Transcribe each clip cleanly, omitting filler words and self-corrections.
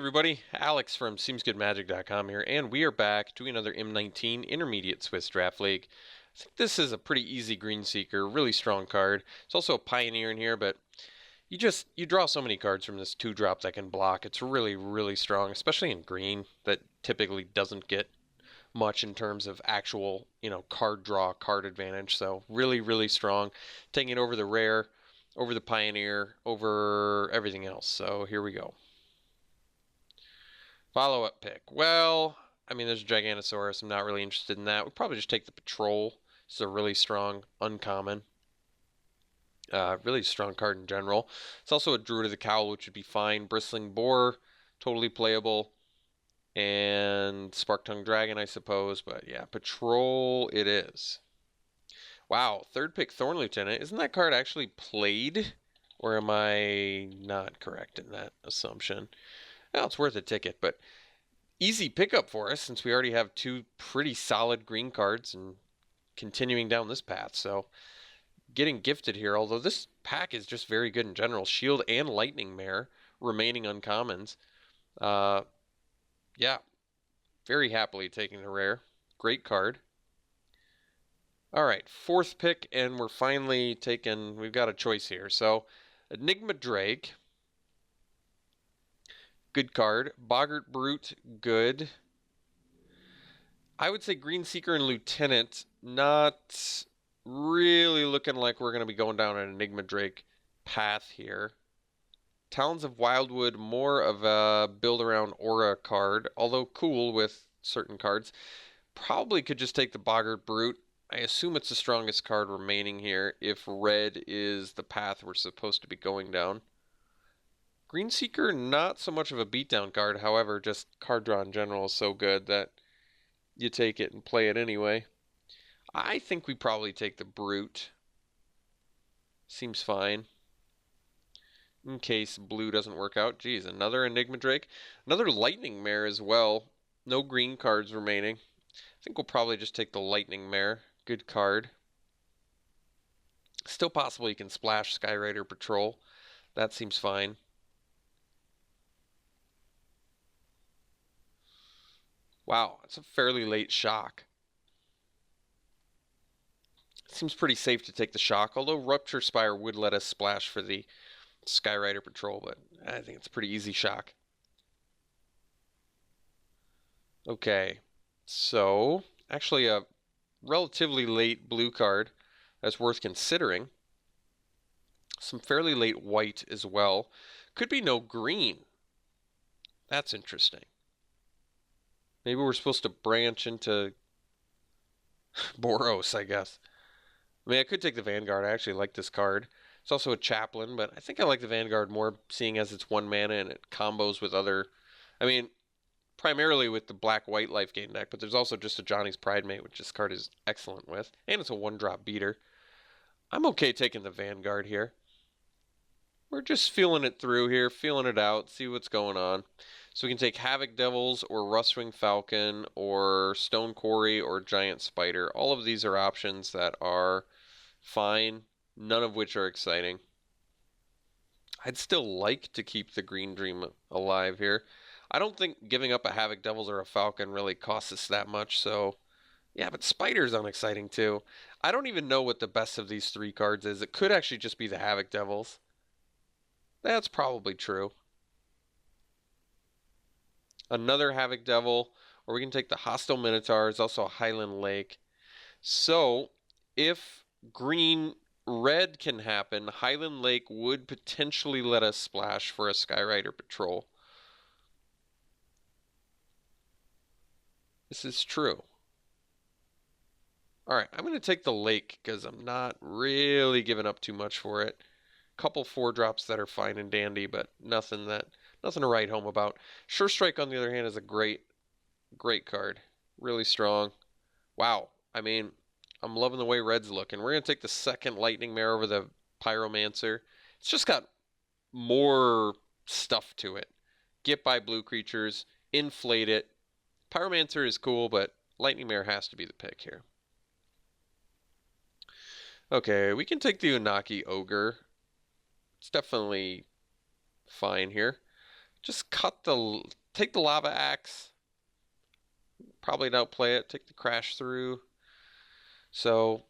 everybody, Alex from SeemsGoodMagic.com here, and we are back doing another M19 Intermediate Swiss Draft League. I think this is a pretty easy Green Seeker, really strong card. It's also a Pioneer in here, but you draw so many cards from this 2-drop that can block. It's really strong, especially in green, that typically doesn't get much in terms of actual, card draw, card advantage. So really strong, taking it over the rare, over the Pioneer, over everything else. So here we go. Follow-up pick. Well, I mean, there's a Giganosaurus. I'm not really interested in that. We'd probably just take the Patrol. It's a really strong, uncommon. Really strong card in general. It's also a Druid of the Cowl, which would be fine. Bristling Boar, totally playable. And Spark-Tongue Dragon, I suppose. But yeah, Patrol it is. Wow, third pick, Thorn Lieutenant. Isn't that card actually played? Or am I not correct in that assumption? Well, it's worth a ticket, but easy pickup for us since we already have two pretty solid green cards and continuing down this path. So getting gifted here, although this pack is just very good in general. Shield and Lightning Mare remaining uncommons. Yeah, very happily taking the rare. Great card. All right, fourth pick, and we're finally taking, we've got a choice here. So Enigma Drake. Good card. Boggart Brute, good. I would say Green Seeker and Lieutenant, not really looking like we're going to be going down an Enigma Drake path here. Talons of Wildwood, more of a build around aura card, although cool with certain cards. Probably could just take the Boggart Brute. I assume it's the strongest card remaining here if red is the path we're supposed to be going down. Green Seeker, not so much of a beatdown card, however, just card draw in general is so good that you take it and play it anyway. I think we probably take the Brute. Seems fine. In case blue doesn't work out. Geez, another Enigma Drake. Another Lightning Mare as well. No green cards remaining. I think we'll probably just take the Lightning Mare. Good card. Still possible you can splash Skyrider Patrol. That seems fine. Wow, it's a fairly late shock. Seems pretty safe to take the shock, although Rupture Spire would let us splash for the Skyrider Patrol, but I think it's a pretty easy shock. Okay, so actually a relatively late blue card that's worth considering. Some fairly late white as well. Could be no green. That's interesting. Maybe we're supposed to branch into Boros, I guess. I mean, I could take the Vanguard. I actually like this card. It's also a Chaplain, but I think I like the Vanguard more, seeing as it's 1 mana and it combos with other... I mean, primarily with the black-white life gain deck, but there's also just a Johnny's Pridemate, which this card is excellent with. And it's a 1-drop beater. I'm okay taking the Vanguard here. We're just feeling it through here, feeling it out, see what's going on. So we can take Havoc Devils or Rustwing Falcon or Stone Quarry or Giant Spider. All of these are options that are fine, none of which are exciting. I'd still like to keep the Green Dream alive here. I don't think giving up a Havoc Devils or a Falcon really costs us that much, so... Yeah, but Spider's unexciting too. I don't even know what the best of these 3 cards is. It could actually just be the Havoc Devils. That's probably true. Another Havoc Devil, or we can take the Hostile Minotaur. It's also a Highland Lake. So, if red can happen, Highland Lake would potentially let us splash for a Skyrider Patrol. This is true. Alright, I'm going to take the lake because I'm not really giving up too much for it. Couple 4-drops that are fine and dandy, but nothing to write home about. Sure Strike, on the other hand, is a great card. Really strong. Wow. I mean, I'm loving the way red's looking. We're going to take the second Lightning Mare over the Pyromancer. It's just got more stuff to it. Get by blue creatures, inflate it. Pyromancer is cool, but Lightning Mare has to be the pick here. Okay, we can take the Unaki Ogre. It's definitely fine here. Just take the lava axe. Probably don't play it. Take the crash through. So,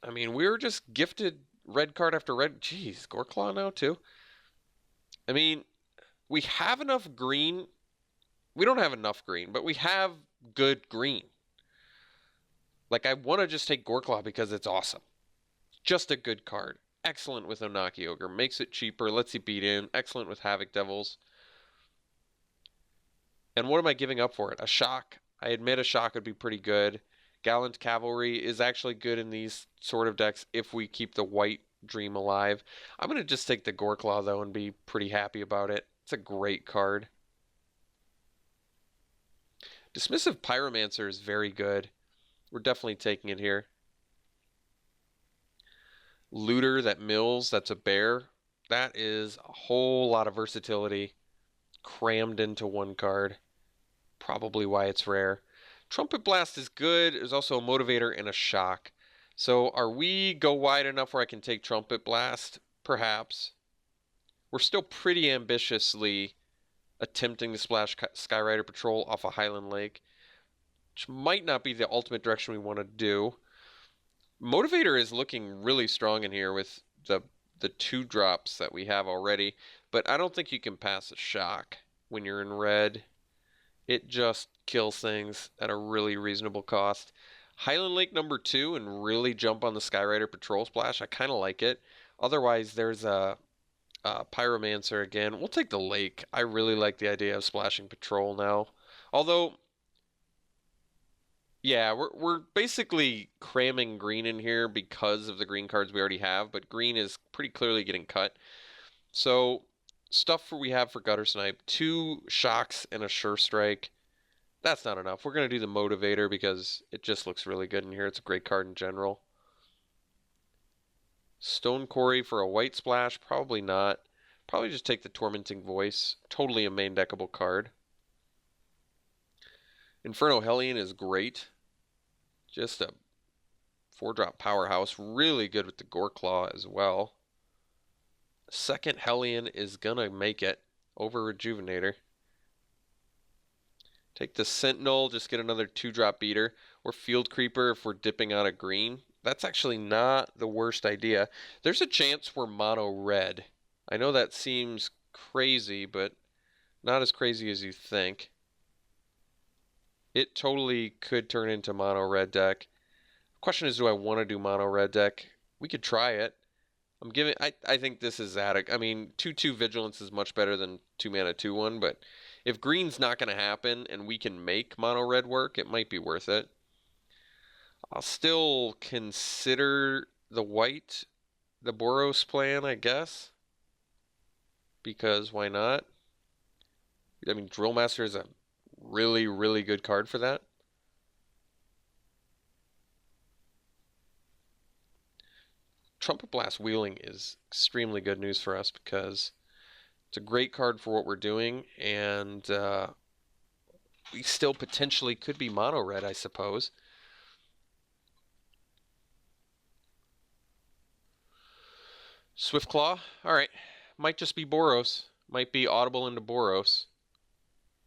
I mean, we were just gifted red card after red. Jeez, Goreclaw now too. I mean, we have enough green. We don't have enough green, but we have good green. Like, I want to just take Goreclaw because it's awesome. Just a good card. Excellent with Onaki Ogre. Makes it cheaper. Lets you beat in. Excellent with Havoc Devils. And what am I giving up for it? A shock. I admit a shock would be pretty good. Gallant Cavalry is actually good in these sort of decks if we keep the white dream alive. I'm going to just take the Goreclaw, though, and be pretty happy about it. It's a great card. Dismissive Pyromancer is very good. We're definitely taking it here. Looter that mills, that's a bear. That is a whole lot of versatility crammed into one card. Probably why it's rare. Trumpet Blast is good. There's also a motivator and a shock. So are we go wide enough where I can take Trumpet Blast? Perhaps. We're still pretty ambitiously attempting to splash Skyrider Patrol off a Highland Lake, which might not be the ultimate direction we want to do. Motivator is looking really strong in here with the 2-drops that we have already, but I don't think you can pass a shock when you're in red. It just kills things at a really reasonable cost. Highland Lake number 2 and really jump on the Skyrider Patrol Splash. I kind of like it. Otherwise, there's a Pyromancer again. We'll take the Lake. I really like the idea of splashing Patrol now. Although, yeah, we're basically cramming green in here because of the green cards we already have, but green is pretty clearly getting cut. So, stuff we have for Gutter Snipe, 2 shocks and a Sure Strike. That's not enough. We're going to do the Motivator because it just looks really good in here. It's a great card in general. Stone Quarry for a white splash? Probably not. Probably just take the Tormenting Voice. Totally a main deckable card. Inferno Hellion is great. Just a 4-drop powerhouse. Really good with the Goreclaw as well. Second Hellion is going to make it over Rejuvenator. Take the Sentinel, just get another 2-drop beater. Or Field Creeper if we're dipping out a green. That's actually not the worst idea. There's a chance we're mono red. I know that seems crazy, but not as crazy as you think. It totally could turn into mono red deck. Question is, do I want to do mono red deck? We could try it. I think this is adequate. I mean, 2/2 Vigilance is much better than 2 mana 2/1, but if green's not going to happen and we can make mono red work, it might be worth it. I'll still consider the white, the Boros plan, I guess. Because why not? I mean, Drill Master is a really, really good card for that. Trumpet Blast Wheeling is extremely good news for us because it's a great card for what we're doing, and we still potentially could be mono red, I suppose. Swiftclaw, alright. Might just be Boros. Might be audible into Boros.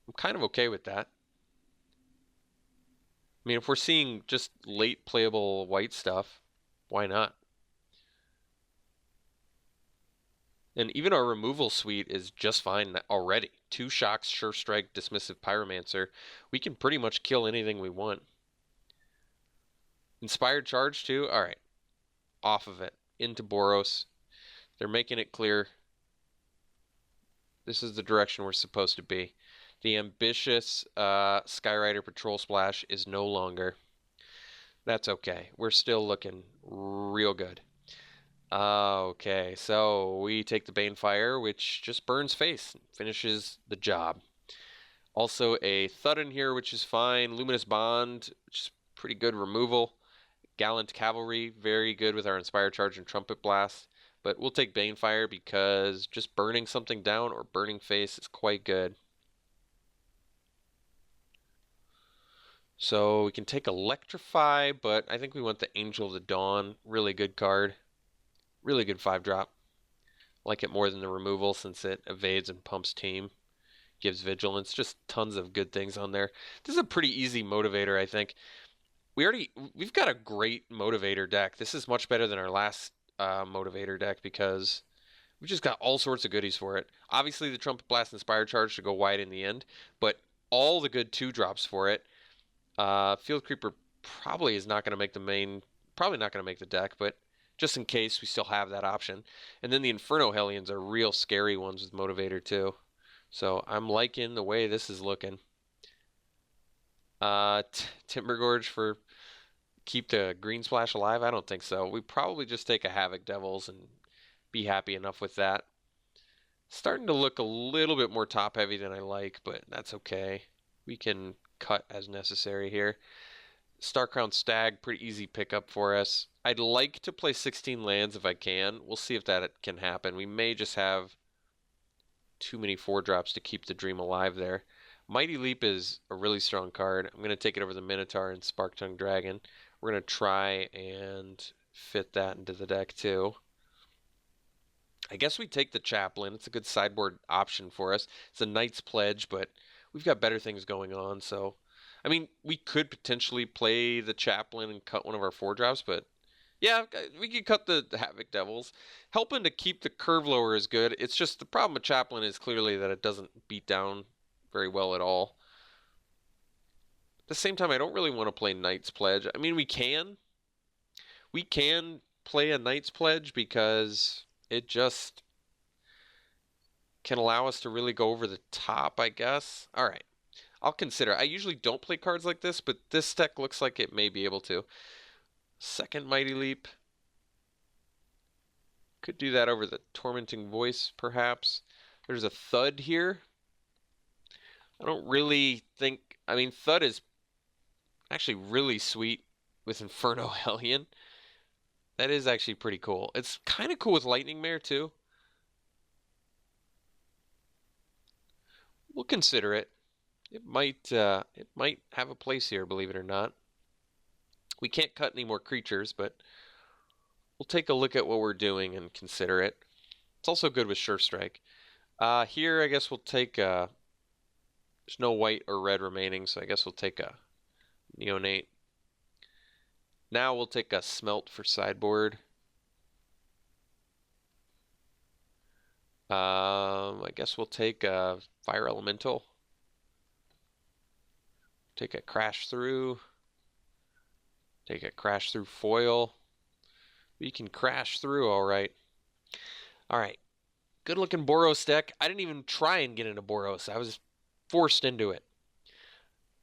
I'm kind of okay with that. I mean, if we're seeing just late playable white stuff, why not? And even our removal suite is just fine already. 2 shocks, Sure Strike, Dismissive Pyromancer. We can pretty much kill anything we want. Inspired Charge too? Alright. Off of it. Into Boros. They're making it clear. This is the direction we're supposed to be. The ambitious Skyrider Patrol Splash is no longer. That's okay. We're still looking real good. Okay, so we take the Banefire, which just burns face, finishes the job. Also a Thud in here, which is fine. Luminous Bond, which is pretty good removal. Gallant Cavalry, very good with our Inspired Charge and Trumpet Blast. But we'll take Banefire because just burning something down or burning face is quite good. So we can take Electrify, but I think we want the Angel of the Dawn. Really good card. Really good 5-drop. Like it more than the removal since it evades and pumps team. gives vigilance. Just tons of good things on there. This is a pretty easy motivator, I think. We've got a great motivator deck. This is much better than our last motivator deck because we just got all sorts of goodies for it. Obviously, the Trumpet Blast Inspire Charge to go wide in the end, but all the good 2-drops for it. Field Creeper probably is not going to make the main, probably not going to make the deck, but just in case, we still have that option. And then the Inferno Hellions are real scary ones with Motivator too. So I'm liking the way this is looking. Timber Gorge for keep the Green Splash alive? I don't think so. We probably just take a Havoc Devils and be happy enough with that. Starting to look a little bit more top heavy than I like, but that's okay. We can cut as necessary here. Starcrown Stag, pretty easy pickup for us. I'd like to play 16 lands if I can. We'll see if that can happen. We may just have too many 4-drops to keep the dream alive there. Mighty Leap is a really strong card. I'm going to take it over the Minotaur and Spark-Tongue Dragon. We're going to try and fit that into the deck too. I guess we take the Chaplain. It's a good sideboard option for us. It's a Knight's Pledge, but we've got better things going on. So, I mean, we could potentially play the Chaplain and cut one of our 4-drops, but yeah, we could cut the Havoc Devils. Helping to keep the curve lower is good. It's just the problem with Chaplain is clearly that it doesn't beat down very well at all. At the same time, I don't really want to play Knight's Pledge. I mean, we can. We can play a Knight's Pledge because it just can allow us to really go over the top, I guess. All right. I'll consider. I usually don't play cards like this, but this deck looks like it may be able to. Second Mighty Leap. Could do that over the Tormenting Voice, perhaps. There's a Thud here. I don't really think... I mean, Thud is actually really sweet with Inferno Hellion. That is actually pretty cool. It's kind of cool with Lightning Mare, too. We'll consider it. It might have a place here, believe it or not. We can't cut any more creatures, but we'll take a look at what we're doing and consider it. It's also good with Sure Strike. Here, I guess we'll take... there's no white or red remaining, so I guess we'll take a Neonate. Now we'll take a Smelt for sideboard. I guess we'll take a Fire Elemental. Take a Crash Through. Take a Crash Through foil. We can crash through, all right. All right. Good looking Boros deck. I didn't even try and get into Boros. I was forced into it.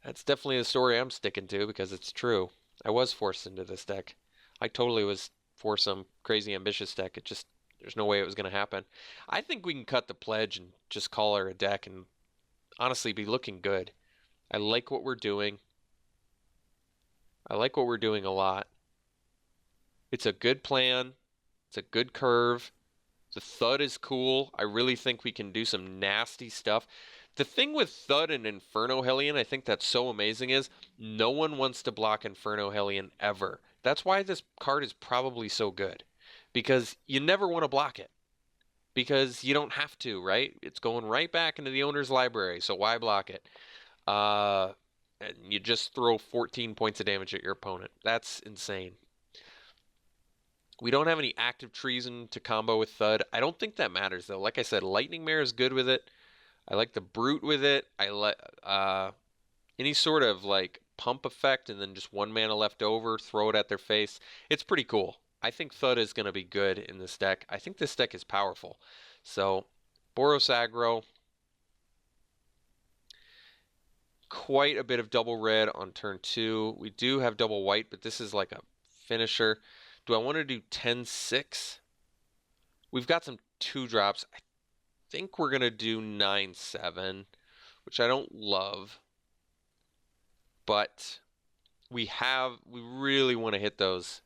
That's definitely the story I'm sticking to because it's true. I was forced into this deck. I totally was for some crazy ambitious deck. It just, there's no way it was going to happen. I think we can cut the pledge and just call her a deck and honestly be looking good. I like what we're doing. I like what we're doing a lot. It's a good plan. It's a good curve. The Thud is cool. I really think we can do some nasty stuff. The thing with Thud and Inferno Hellion, I think that's so amazing is no one wants to block Inferno Hellion ever. That's why this card is probably so good. Because you never want to block it. Because you don't have to, right? It's going right back into the owner's library, so why block it? And you just throw 14 points of damage at your opponent. That's insane. We don't have any active treason to combo with Thud. I don't think that matters, though. Like I said, Lightning Mare is good with it. I like the Brute with it. I like any sort of like pump effect and then just 1 mana left over, throw it at their face. It's pretty cool. I think Thud is going to be good in this deck. I think this deck is powerful. So, Boros aggro. Quite a bit of double red on turn 2. We do have double white, but this is like a finisher. Do I want to do 10-6? We've got some 2-drops. I think we're going to do 9-7, which I don't love. But we really want to hit those.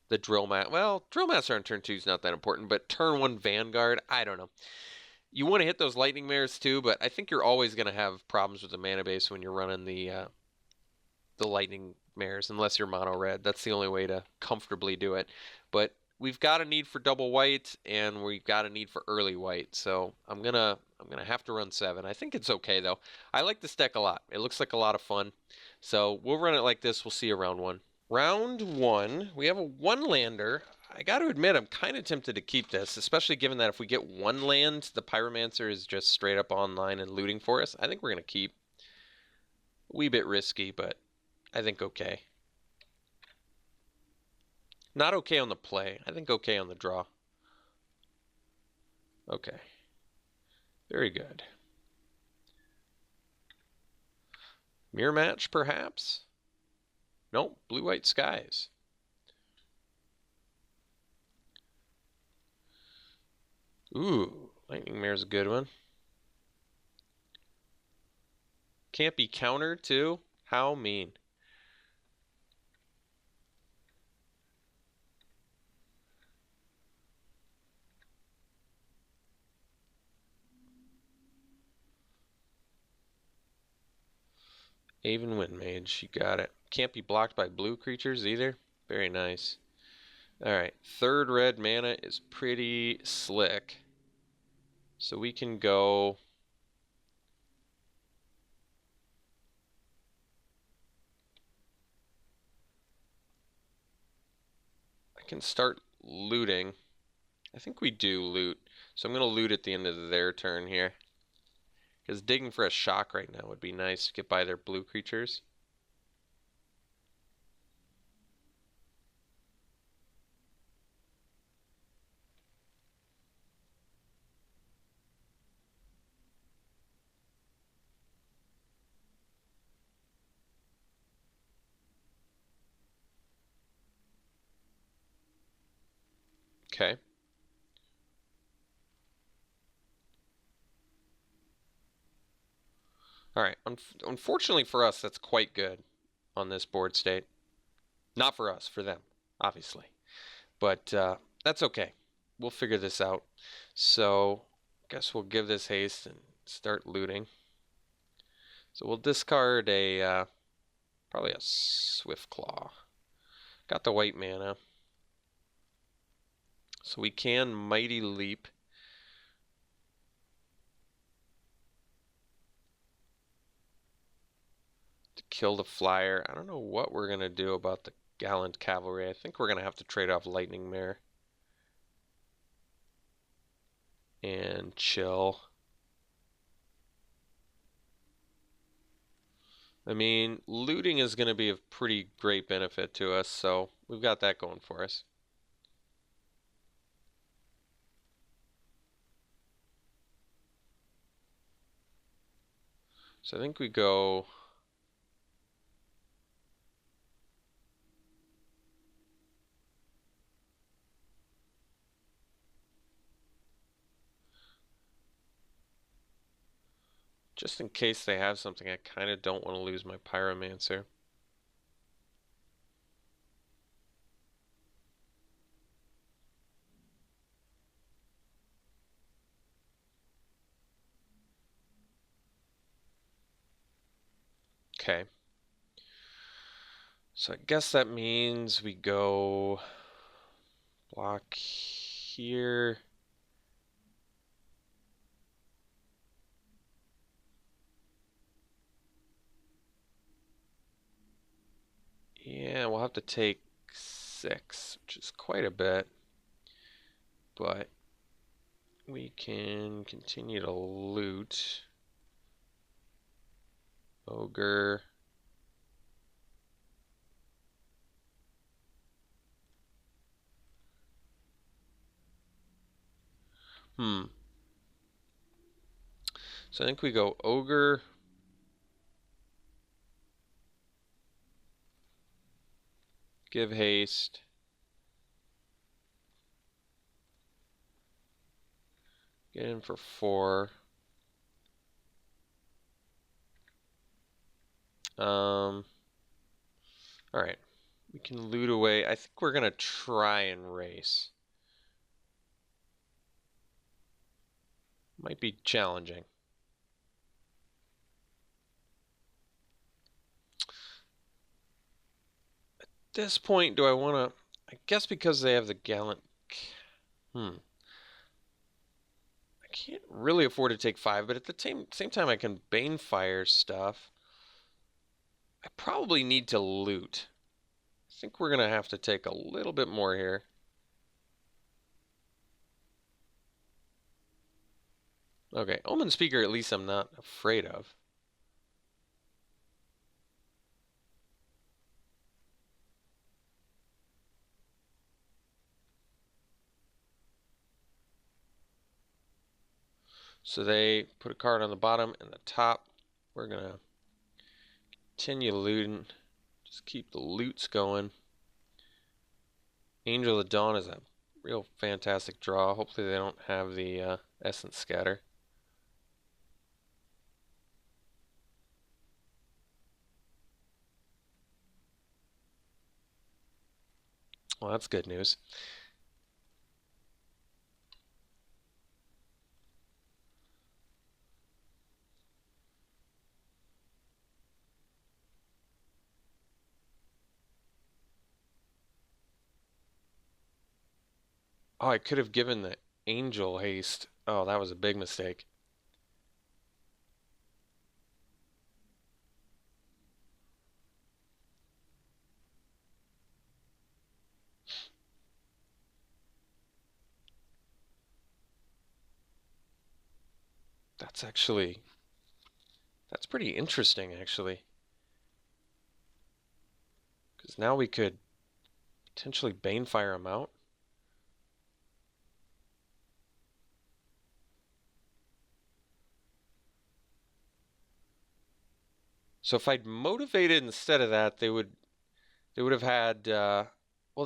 The Drill Master. Well, Drill Master on turn 2 is not that important, but turn 1 Vanguard, I don't know. You want to hit those Lightning Mares too, but I think you're always going to have problems with the mana base when you're running the Lightning Mares, unless you're mono red. That's the only way to comfortably do it. But we've got a need for double white and we've got a need for early white. So I'm gonna have to run 7. I think it's okay though. I like this deck a lot. It looks like a lot of fun. So we'll run it like this. We'll see you round 1. Round 1, we have a 1-lander. I got to admit, I'm kind of tempted to keep this, especially given that if we get 1 land, the Pyromancer is just straight up online and looting for us. I think we're going to keep. A wee bit risky, but I think okay. Not okay on the play. I think okay on the draw. Okay. Very good. Mirror match, perhaps? Nope, blue-white skies. Ooh, lightning mare's a good one. Can't be countered, too? How mean. Aven Windmage, you got it. Can't be blocked by blue creatures either. Very nice. Alright, 3rd red mana is pretty slick. So we can go... I can start looting. I think we do loot. So I'm going to loot at the end of their turn here. Because digging for a shock right now would be nice to get by their blue creatures. Okay. Alright. Unfortunately for us, that's quite good on this board state. Not for us, for them, obviously. But that's okay. We'll figure this out. So, guess we'll give this haste and start looting. So we'll discard a probably a Swift Claw. Got the white mana. So we can Mighty Leap. To kill the flyer. I don't know what we're going to do about the Gallant Cavalry. I think we're going to have to trade off Lightning Mare. And chill. I mean, looting is going to be of pretty great benefit to us, so we've got that going for us. So I think we go... Just in case they have something, I kind of don't want to lose my Pyromancer. Okay. So I guess that means we go block here. Yeah, we'll have to take 6, which is quite a bit. But we can continue to loot. Ogre. So I think we go Ogre. Give haste. Get in for 4. Alright. We can loot away. I think we're going to try and race. Might be challenging. At this point, do I want to... I guess because they have the Gallant I can't really afford to take 5, but at the same time I can Banefire stuff. I probably need to loot. I think we're going to have to take a little bit more here. Okay, Omen Speaker at least I'm not afraid of. So they put a card on the bottom and the top. We're going to continue looting. Just keep the loots going. Angel of Dawn is a real fantastic draw. Hopefully they don't have the Essence Scatter. Well, that's good news. Oh, I could have given the Angel haste. Oh, that was a big mistake. That's pretty interesting, actually. Because now we could potentially Banefire him out. So if I'd motivated instead of that, they would have had well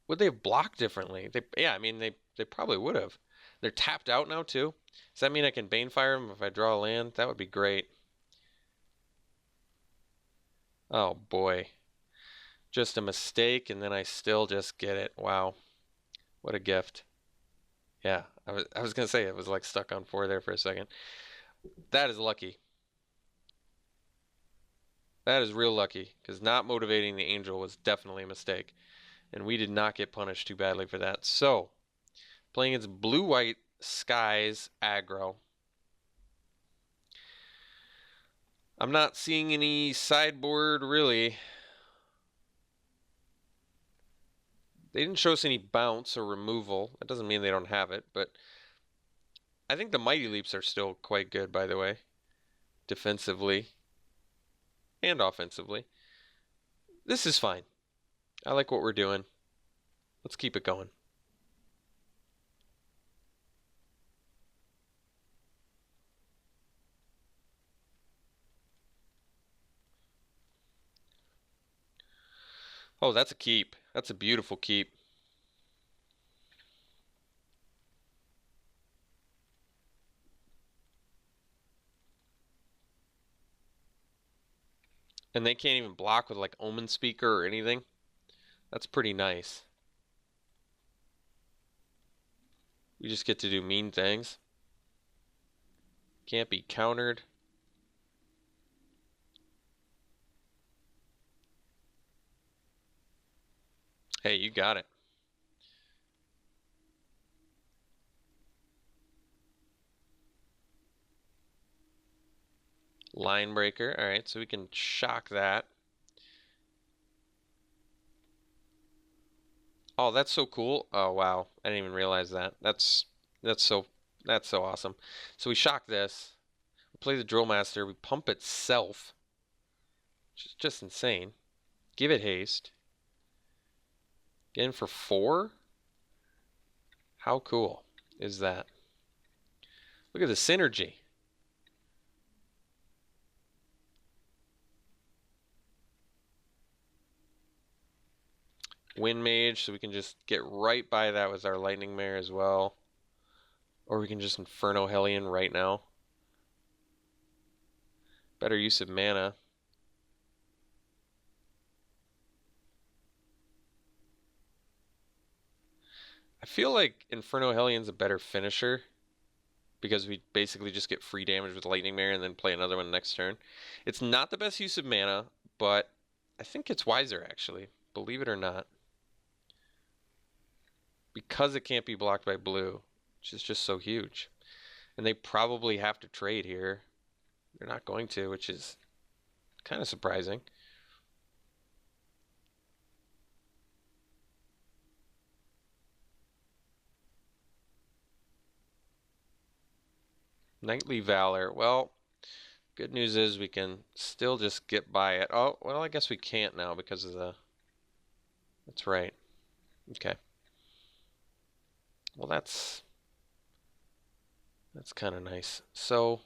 they have blocked differently. Yeah, I mean they probably would have. They're tapped out now too. Does that mean I can Banefire them if I draw a land? That would be great. Oh boy. Just a mistake and then I still just get it. Wow. What a gift. Yeah, I was gonna say it was like stuck on 4 there for a second. That is lucky. That is real lucky because not motivating the Angel was definitely a mistake. And we did not get punished too badly for that. So, playing against blue-white skies aggro. I'm not seeing any sideboard really. They didn't show us any bounce or removal. That doesn't mean they don't have it, but I think the Mighty Leaps are still quite good, by the way, defensively and offensively. This is fine. I like what we're doing. Let's keep it going. Oh, that's a keep. That's a beautiful keep. And they can't even block with like Omen Speaker or anything. That's pretty nice. We just get to do mean things. Can't be countered. Hey, you got it. Line breaker. All right, so we can shock that. Oh, that's so cool. Oh, wow. I didn't even realize that. That's so that's so awesome. So we shock this. We play the Drill Master. We pump itself. Which is just insane. Give it haste. Get in for 4? How cool is that? Look at the synergy. Wind Mage, so we can just get right by that with our Lightning Mare as well. Or we can just Inferno Hellion right now. Better use of mana. I feel like Inferno Hellion's a better finisher because we basically just get free damage with Lightning Mare and then play another one next turn. It's not the best use of mana, but I think it's wiser actually, believe it or not. because it can't be blocked by blue, which is just so huge. And they probably have to trade here. They're not going to, which is kind of surprising. Knightly Valor. Well, good news is we can still just get by it. Oh, well, I guess we can't now because of the... That's right. Okay. Well, that's kind of nice. So,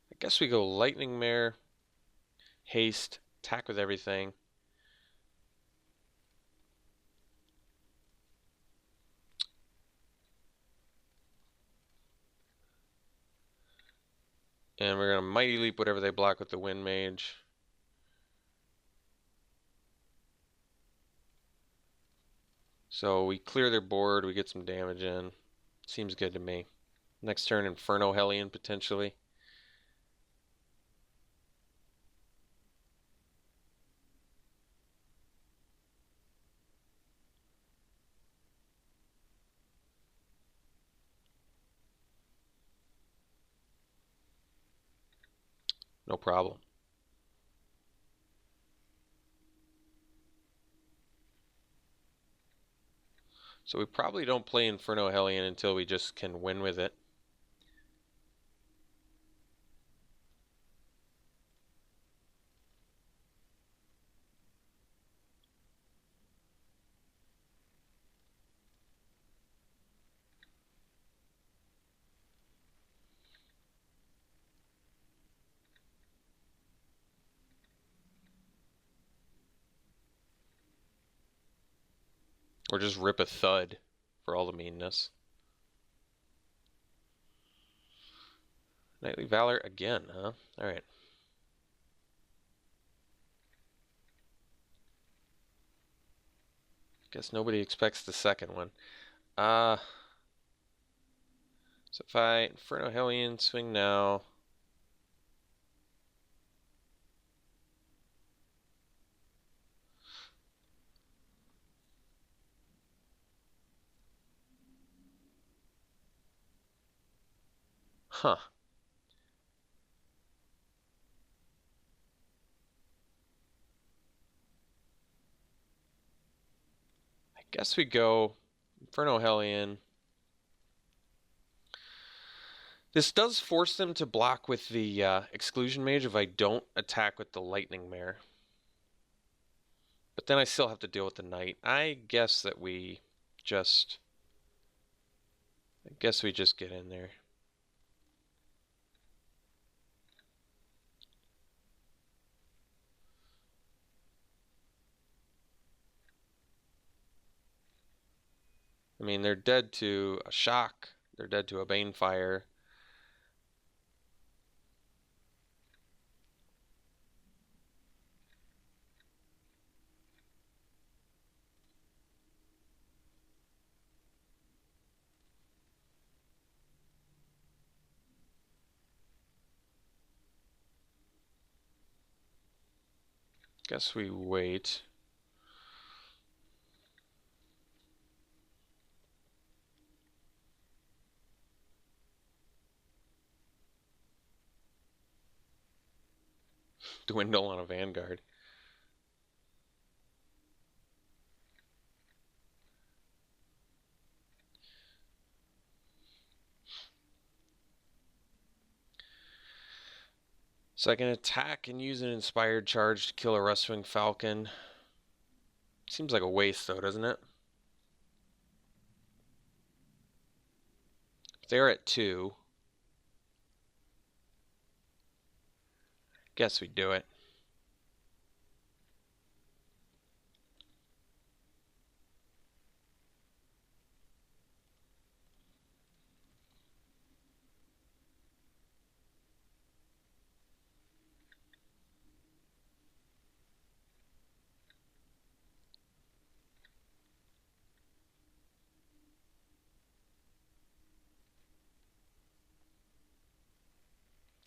I guess we go Lightning Mare, Haste, attack with everything. And we're going to Mighty Leap whatever they block with the Wind Mage. So we clear their board, we get some damage in. Seems good to me. Next turn, Inferno Hellion potentially. No problem. So we probably don't play Inferno Hellion until we just can win with it. Or just rip a Thud for all the meanness. Knightly Valor again, huh? Alright. Guess nobody expects the second one. So if I Inferno Hellion, swing now. Huh. I guess we go Inferno Hellion. This does force them to block with the Exclusion Mage if I don't attack with the Lightning Mare. But then I still have to deal with the Knight. I guess we just get in there. I mean, they're dead to a Shock. They're dead to a Banefire. Guess we wait. Dwindle on a Vanguard. So I can attack and use an Inspired Charge to kill a Rustwing Falcon. Seems like a waste though, doesn't it? They're at 2. Guess we do it.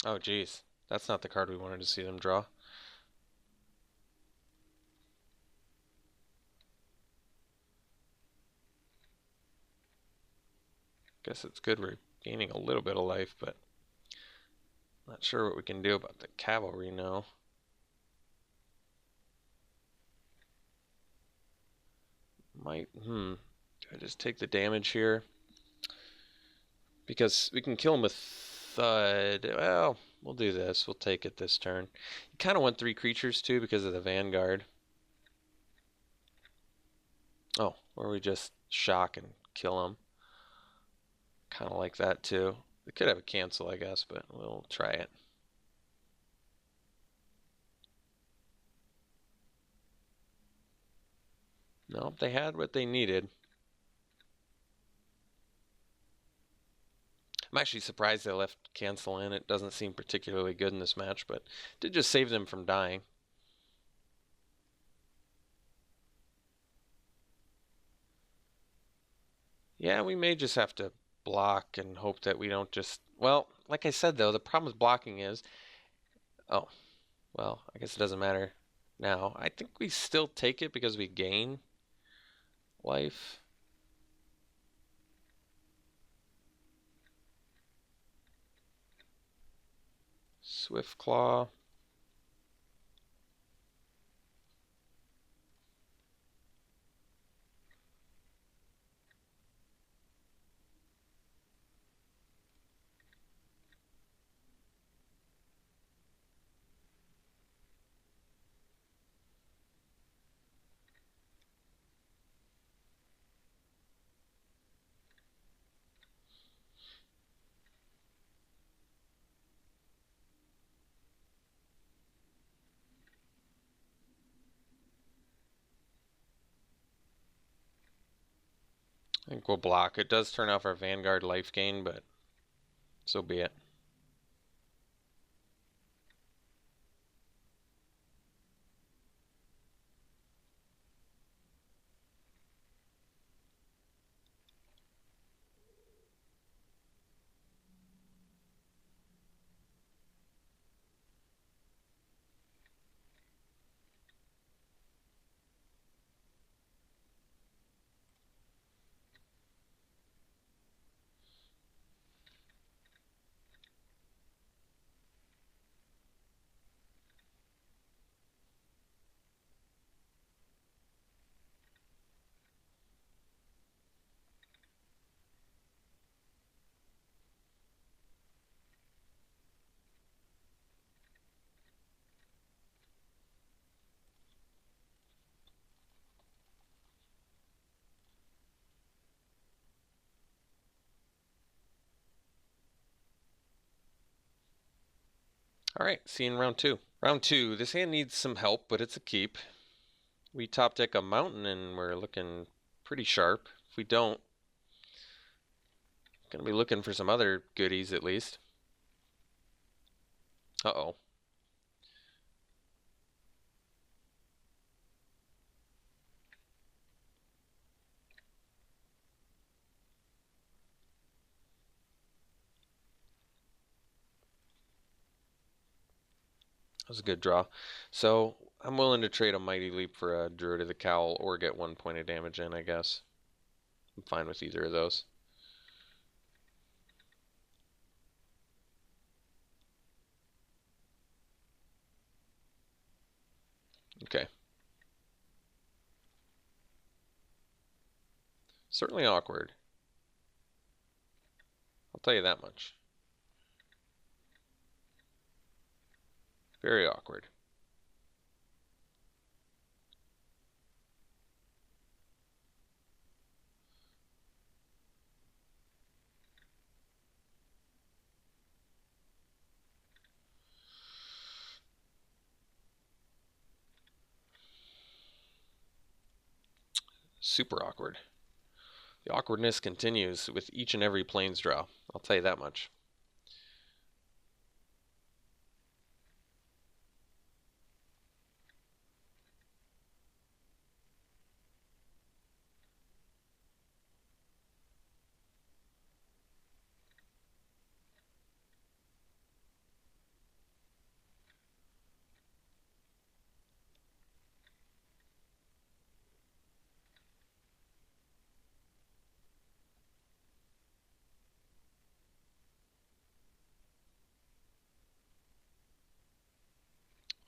Oh geez, that's not the card we wanted to see them draw. Guess it's good we're gaining a little bit of life, but not sure what we can do about the cavalry now. Do I just take the damage here? Because we can kill him with Thud. Well, we'll do this. We'll take it this turn. You kind of want 3 creatures too because of the Vanguard. Oh, or we just shock and kill him. Kind of like that too. We could have a cancel, I guess, but we'll try it. Nope, they had what they needed. I'm actually surprised they left cancel in. It doesn't seem particularly good in this match, but did just save them from dying. Yeah, we may just have to block and hope that we don't just... Well, like I said, though, the problem with blocking is... Oh, well, I guess it doesn't matter now. I think we still take it because we gain life. Swift Claw. I think we'll block. It does turn off our Vanguard life gain, but so be it. All right, see you in round 2. Round 2. This hand needs some help, but it's a keep. We top deck a mountain and we're looking pretty sharp. If we don't, gonna be looking for some other goodies at least. Uh-oh. That was a good draw. So I'm willing to trade a Mighty Leap for a Druid of the Cowl or get 1 point of damage in, I guess. I'm fine with either of those. Okay. Certainly awkward. I'll tell you that much. Very awkward. Super awkward. The awkwardness continues with each and every plains draw. I'll tell you that much.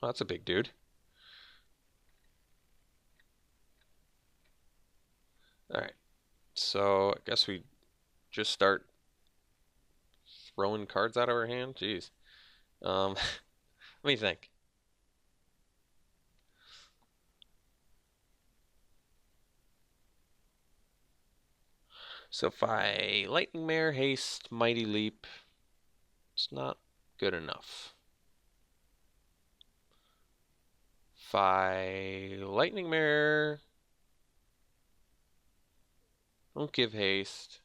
Oh, that's a big dude. Alright, so I guess we just start throwing cards out of our hand? Jeez. Let me think. So if I Lightning Mare, Haste, Mighty Leap, it's not good enough. If I Lightning Mare, don't give haste.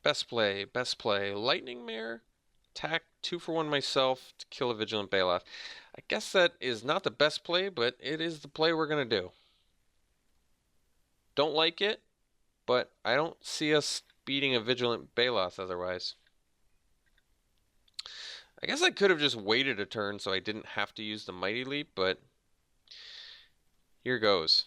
Best play, best play. Lightning Mare, attack 2-for-1 myself to kill a Vigilant Bailoff. I guess that is not the best play, but it is the play we're going to do. Don't like it, but I don't see us beating a Vigilant Bailoff otherwise. I guess I could have just waited a turn so I didn't have to use the Mighty Leap, but here goes.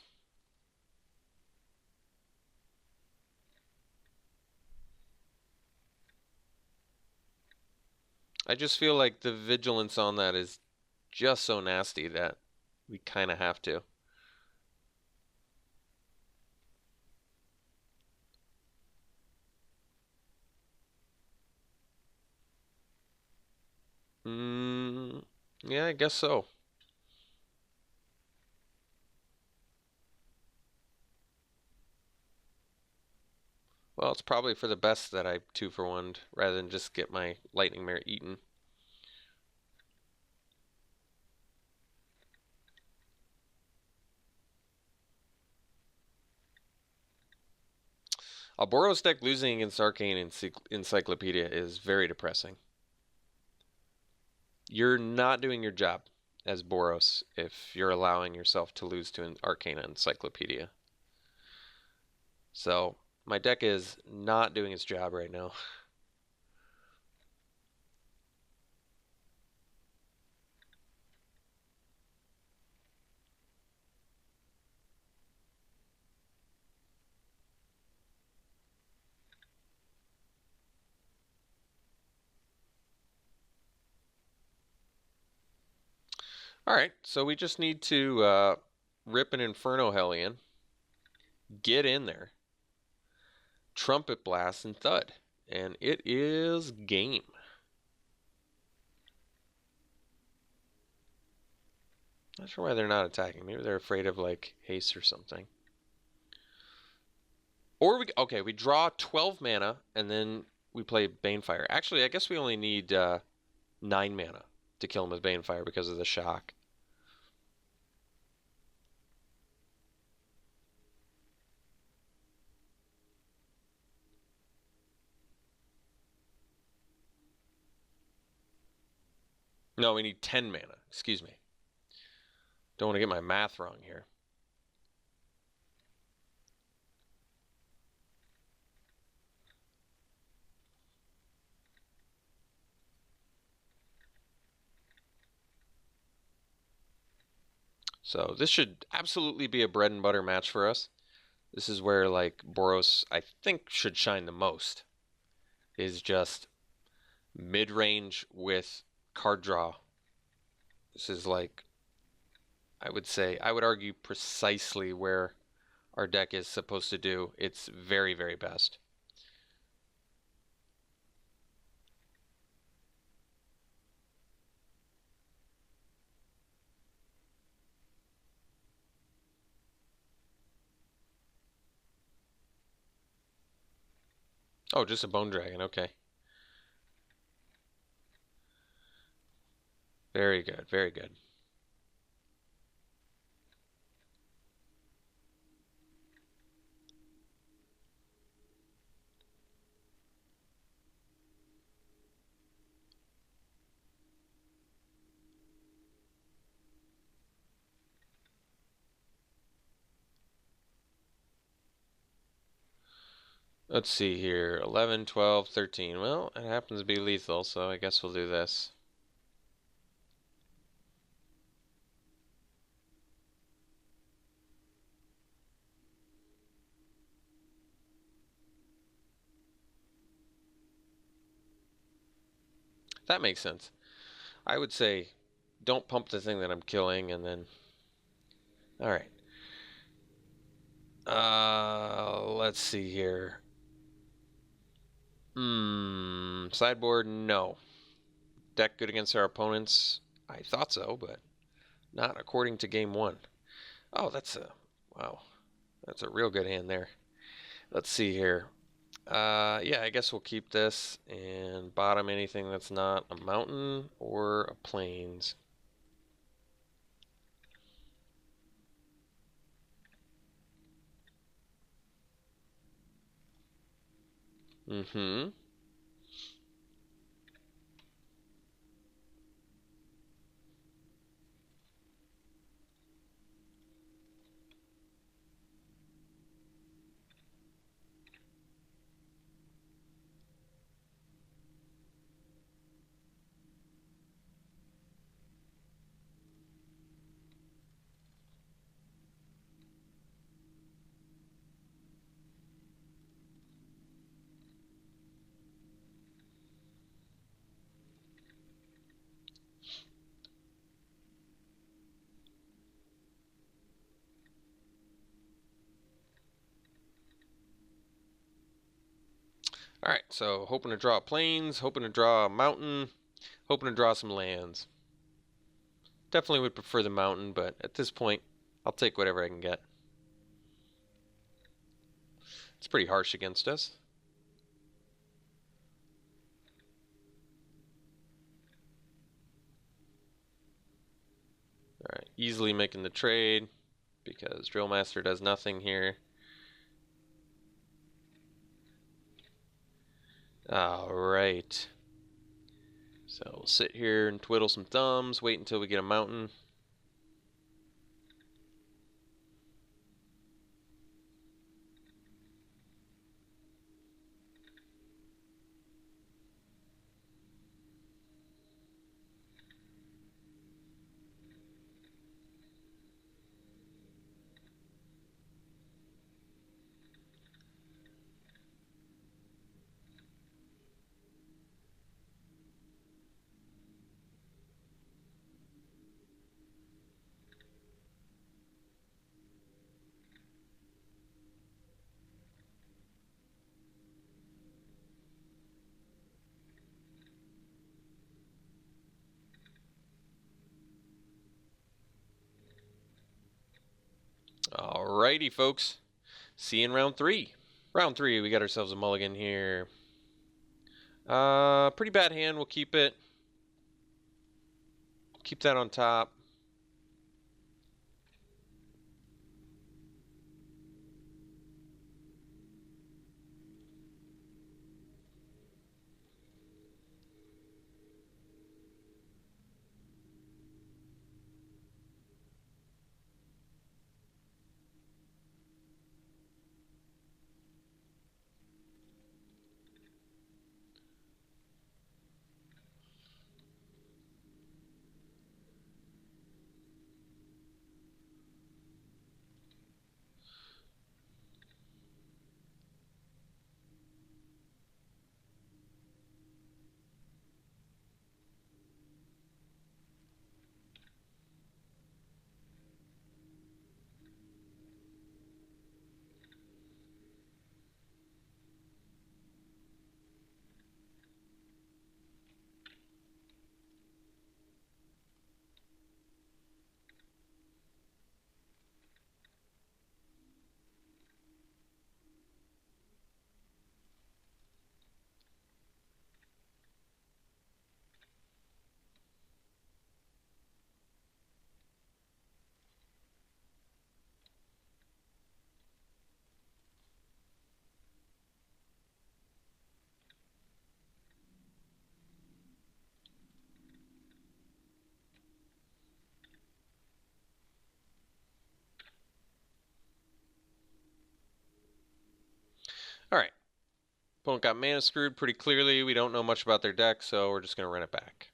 I just feel like the vigilance on that is just so nasty that we kind of have to. Yeah, I guess so. Well, it's probably for the best that I 2-for-1'd rather than just get my Lightning Mare eaten. A Boros deck losing against Arcane Encyclopedia is very depressing. You're not doing your job as Boros if you're allowing yourself to lose to an Arcane Encyclopedia. So, my deck is not doing its job right now. Alright, so we just need to rip an Inferno Hellion, get in there, Trumpet Blast, and Thud. And it is game. Not sure why they're not attacking. Maybe they're afraid of like haste or something. Or we draw 12 mana and then we play Banefire. Actually, I guess we only need 9 mana to kill him with Banefire because of the shock. No, we need 10 mana. Excuse me. Don't want to get my math wrong here. So this should absolutely be a bread and butter match for us. This is where like Boros, I think, should shine the most. Is just mid-range with card draw. This is like, I would argue precisely where our deck is supposed to do its very, very best. Oh, just a Bone Dragon, okay. Very good, very good. Let's see here. 11, 12, 13. Well, it happens to be lethal, so I guess we'll do this. That makes sense. I would say don't pump the thing that I'm killing, and then... Alright. Let's see here. Sideboard, no. Deck good against our opponents? I thought so, but not according to game one. Oh, that's a... Wow. That's a real good hand there. Let's see here. Yeah, I guess we'll keep this and bottom anything that's not a mountain or a plains. Mm-hmm. Alright, so hoping to draw a plains, hoping to draw a mountain, hoping to draw some lands. Definitely would prefer the mountain, but at this point, I'll take whatever I can get. It's pretty harsh against us. Alright, easily making the trade because Drill Master does nothing here. Alright. So we'll sit here and twiddle some thumbs, wait until we get a mountain. Alrighty, folks. See you in round three. Round three, we got ourselves a mulligan here. Pretty bad hand. We'll keep it. Keep that on top. Alright. Opponent got mana screwed pretty clearly. We don't know much about their deck, so we're just going to run it back.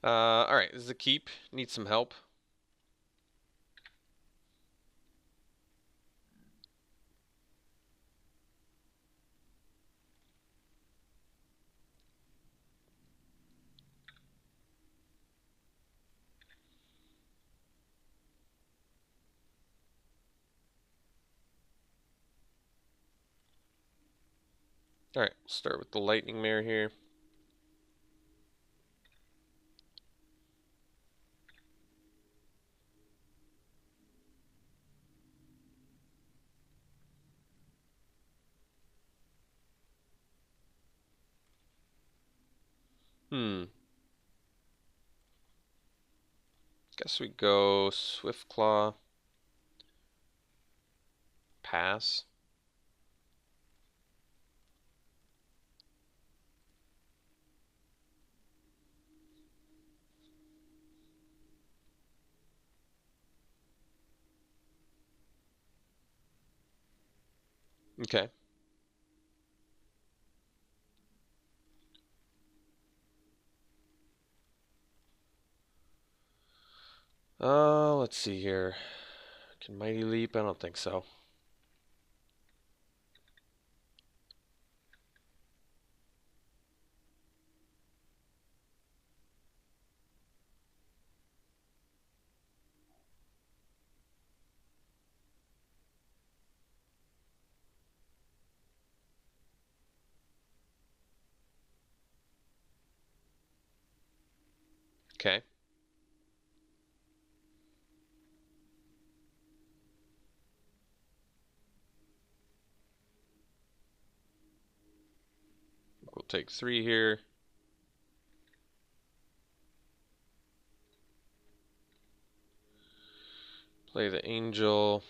Alright, this is a keep. Needs some help. Alright, start with the lightning mare here. Guess we go Swiftclaw. Pass. Okay. Let's see here. Can Mighty Leap? I don't think so. Okay. We'll take 3 here. Play the Angel.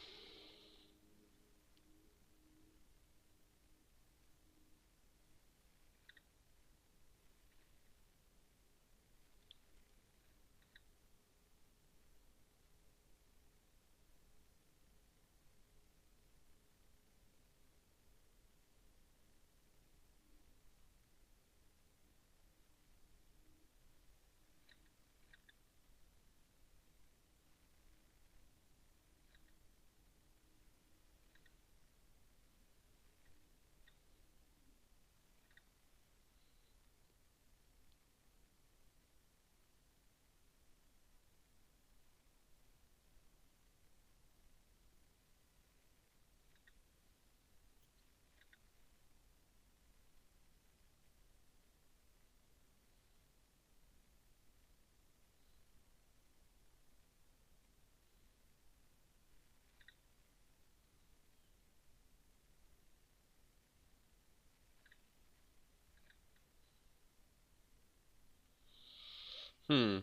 Hmm.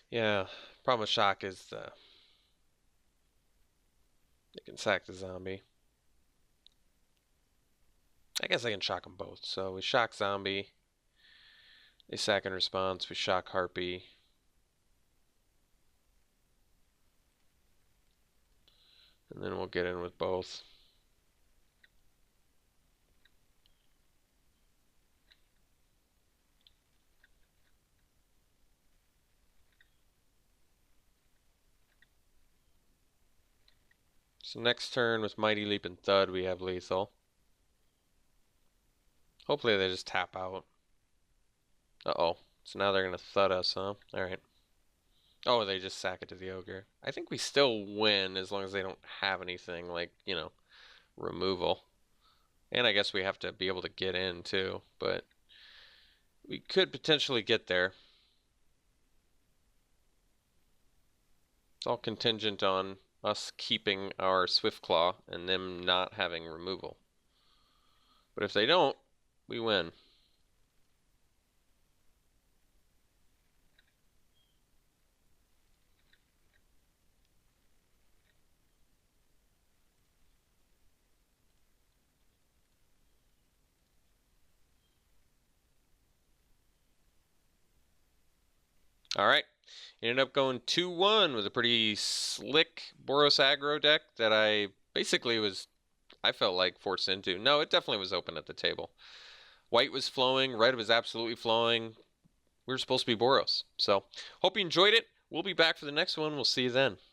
Yeah. Problem with Shock is they can sack the zombie. I guess I can shock them both. So we shock zombie. They sack in response. We shock Harpy. And then we'll get in with both. So next turn with Mighty Leap and Thud, we have lethal. Hopefully they just tap out. Uh-oh. So now they're going to Thud us, huh? Alright. Oh, they just sack it to the Ogre. I think we still win as long as they don't have anything like, removal. And I guess we have to be able to get in too, but we could potentially get there. It's all contingent on us keeping our Swiftclaw and them not having removal. But if they don't, we win. All right. Ended up going 2-1 with a pretty slick Boros aggro deck that I basically I felt like forced into. No, it definitely was open at the table. White was flowing, red was absolutely flowing. We were supposed to be Boros. So, hope you enjoyed it. We'll be back for the next one. We'll see you then.